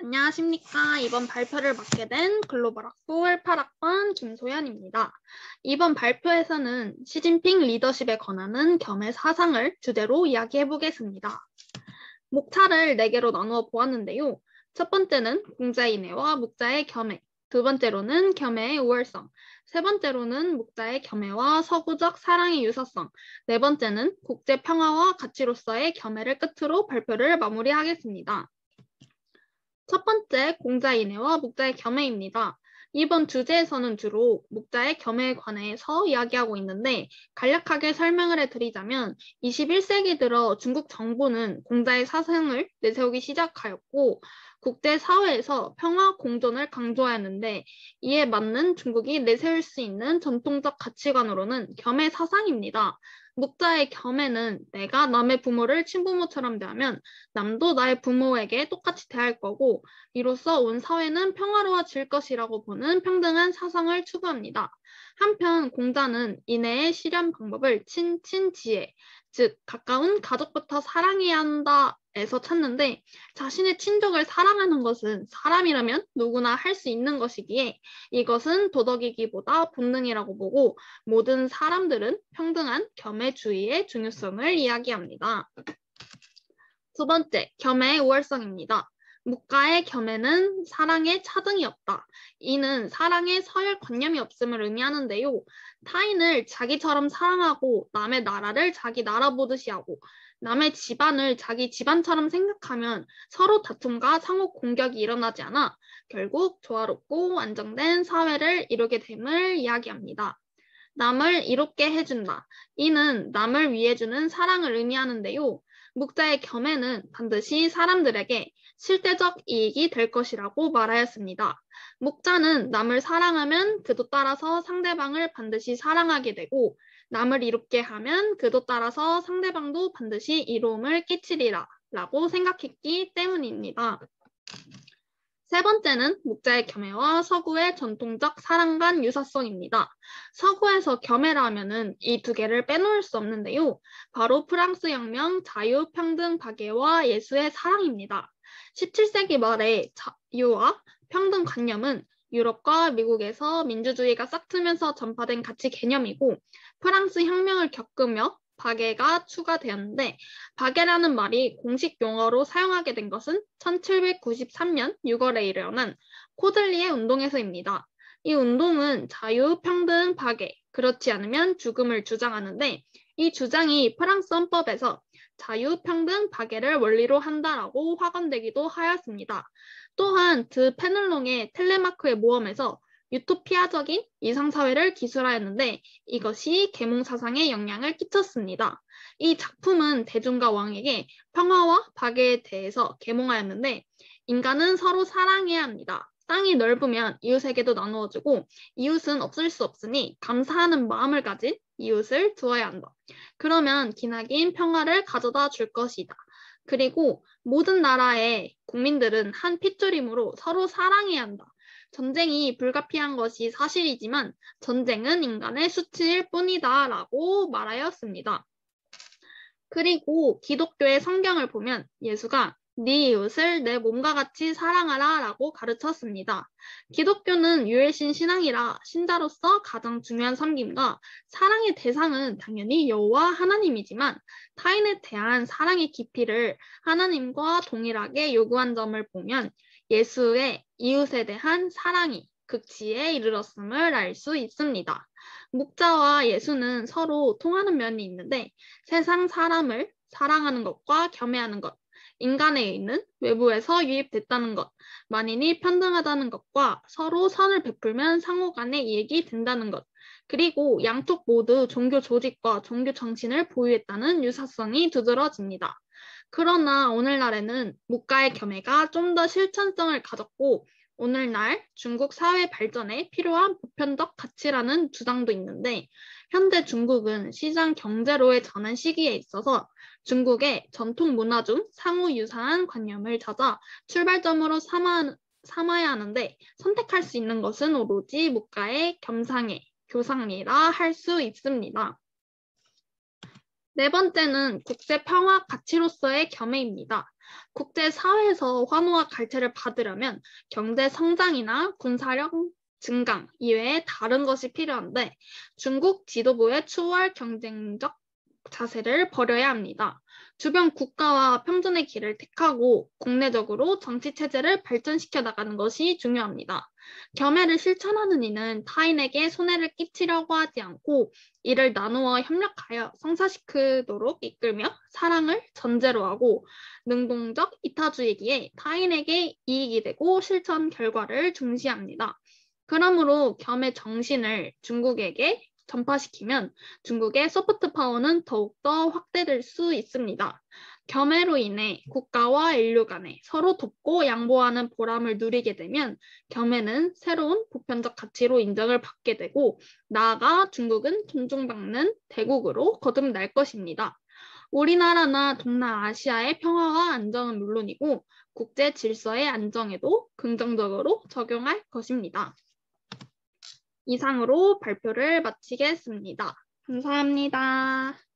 안녕하십니까. 이번 발표를 맡게 된 글로벌학부 18학번 김소연입니다. 이번 발표에서는 시진핑 리더십에 관한 겸의 사상을 주제로 이야기해 보겠습니다. 목차를 4개로 나누어 보았는데요. 첫 번째는 공자인해와 묵자의 겸해, 두 번째로는 겸해의 우월성, 세 번째로는 묵자의 겸해와 서구적 사랑의 유사성, 네 번째는 국제평화와 가치로서의 겸해를 끝으로 발표를 마무리하겠습니다. 첫 번째, 공자인해와 묵자의 겸해입니다. 이번 주제에서는 주로 묵자의 겸해에 관해서 이야기하고 있는데 간략하게 설명을 해드리자면 21세기 들어 중국 정부는 공자의 사상을 내세우기 시작하였고 국제사회에서 평화 공존을 강조하였는데 이에 맞는 중국이 내세울 수 있는 전통적 가치관으로는 겸해 사상입니다. 묵자의 겸해는 내가 남의 부모를 친부모처럼 대하면 남도 나의 부모에게 똑같이 대할 거고 이로써 온 사회는 평화로워질 것이라고 보는 평등한 사상을 추구합니다. 한편 공자는 인해의 실현 방법을 친친지혜, 즉 가까운 가족부터 사랑해야 한다에서 찾는데 자신의 친족을 사랑하는 것은 사람이라면 누구나 할 수 있는 것이기에 이것은 도덕이기보다 본능이라고 보고 모든 사람들은 평등한 겸해주의의 중요성을 이야기합니다. 두 번째, 겸해의 우월성입니다. 묵가의 겸해는 사랑에 차등이 없다. 이는 사랑에 서열관념이 없음을 의미하는데요. 타인을 자기처럼 사랑하고 남의 나라를 자기 나라 보듯이 하고 남의 집안을 자기 집안처럼 생각하면 서로 다툼과 상호 공격이 일어나지 않아 결국 조화롭고 안정된 사회를 이루게 됨을 이야기합니다. 남을 이롭게 해준다. 이는 남을 위해 주는 사랑을 의미하는데요. 묵자의 겸해는 반드시 사람들에게 실제적 이익이 될 것이라고 말하였습니다. 묵자는 남을 사랑하면 그도 따라서 상대방을 반드시 사랑하게 되고 남을 이롭게 하면 그도 따라서 상대방도 반드시 이로움을 끼치리라 라고 생각했기 때문입니다. 세 번째는 묵자의 겸해와 서구의 전통적 사랑 간 유사성입니다. 서구에서 겸해라 하면은 이 두 개를 빼놓을 수 없는데요. 바로 프랑스 혁명, 자유, 평등, 박애와 예수의 사랑입니다. 17세기 말에 자유와 평등 관념은 유럽과 미국에서 민주주의가 싹트면서 전파된 가치 개념이고 프랑스 혁명을 겪으며 박애가 추가되었는데 박애라는 말이 공식 용어로 사용하게 된 것은 1793년 6월에 일어난 코들리의 운동에서입니다. 이 운동은 자유, 평등, 박애, 그렇지 않으면 죽음을 주장하는데 이 주장이 프랑스 헌법에서 자유, 평등, 박애를 원리로 한다라고 확언되기도 하였습니다. 또한 드 페넬롱의 텔레마크의 모험에서 유토피아적인 이상사회를 기술하였는데 이것이 계몽사상에 영향을 끼쳤습니다. 이 작품은 대중과 왕에게 평화와 박애에 대해서 계몽하였는데 인간은 서로 사랑해야 합니다. 땅이 넓으면 이웃에게도 나누어주고 이웃은 없을 수 없으니 감사하는 마음을 가진 이웃을 두어야 한다. 그러면 기나긴 평화를 가져다 줄 것이다. 그리고 모든 나라의 국민들은 한 핏줄이므로 서로 사랑해야 한다. 전쟁이 불가피한 것이 사실이지만 전쟁은 인간의 수치일 뿐이다 라고 말하였습니다. 그리고 기독교의 성경을 보면 예수가 네 이웃을 내 몸과 같이 사랑하라 라고 가르쳤습니다. 기독교는 유일신 신앙이라 신자로서 가장 중요한 섬김과 사랑의 대상은 당연히 여호와 하나님이지만 타인에 대한 사랑의 깊이를 하나님과 동일하게 요구한 점을 보면 예수의 이웃에 대한 사랑이 극치에 이르렀음을 알 수 있습니다. 묵자와 예수는 서로 통하는 면이 있는데 세상 사람을 사랑하는 것과 겸해하는 것, 인간에 있는 외부에서 유입됐다는 것, 만인이 평등하다는 것과 서로 선을 베풀면 상호 간에 이익이 된다는 것, 그리고 양쪽 모두 종교 조직과 종교 정신을 보유했다는 유사성이 두드러집니다. 그러나 오늘날에는 묵가의 겸해가 좀 더 실천성을 가졌고 오늘날 중국 사회 발전에 필요한 보편적 가치라는 주장도 있는데 현재 중국은 시장 경제로의 전환 시기에 있어서 중국의 전통 문화 중 상호 유사한 관념을 찾아 출발점으로 삼아야 하는데 선택할 수 있는 것은 오로지 묵가의 겸상해, 교상이라 할 수 있습니다. 네 번째는 국제 평화 가치로서의 겸해입니다. 국제사회에서 환호와 갈채를 받으려면 경제 성장이나 군사력 증강 이외에 다른 것이 필요한데 중국 지도부의 추월 경쟁적 자세를 버려야 합니다. 주변 국가와 평전의 길을 택하고 국내적으로 정치 체제를 발전시켜 나가는 것이 중요합니다. 겸해를 실천하는 이는 타인에게 손해를 끼치려고 하지 않고 이를 나누어 협력하여 성사시키도록 이끌며 사랑을 전제로 하고 능동적 이타주의기에 타인에게 이익이 되고 실천 결과를 중시합니다. 그러므로 겸의 정신을 중국에게 전파시키면 중국의 소프트 파워는 더욱더 확대될 수 있습니다. 겸해로 인해 국가와 인류 간에 서로 돕고 양보하는 보람을 누리게 되면 겸해는 새로운 보편적 가치로 인정을 받게 되고 나아가 중국은 존중받는 대국으로 거듭날 것입니다. 우리나라나 동남아시아의 평화와 안정은 물론이고 국제 질서의 안정에도 긍정적으로 적용할 것입니다. 이상으로 발표를 마치겠습니다. 감사합니다.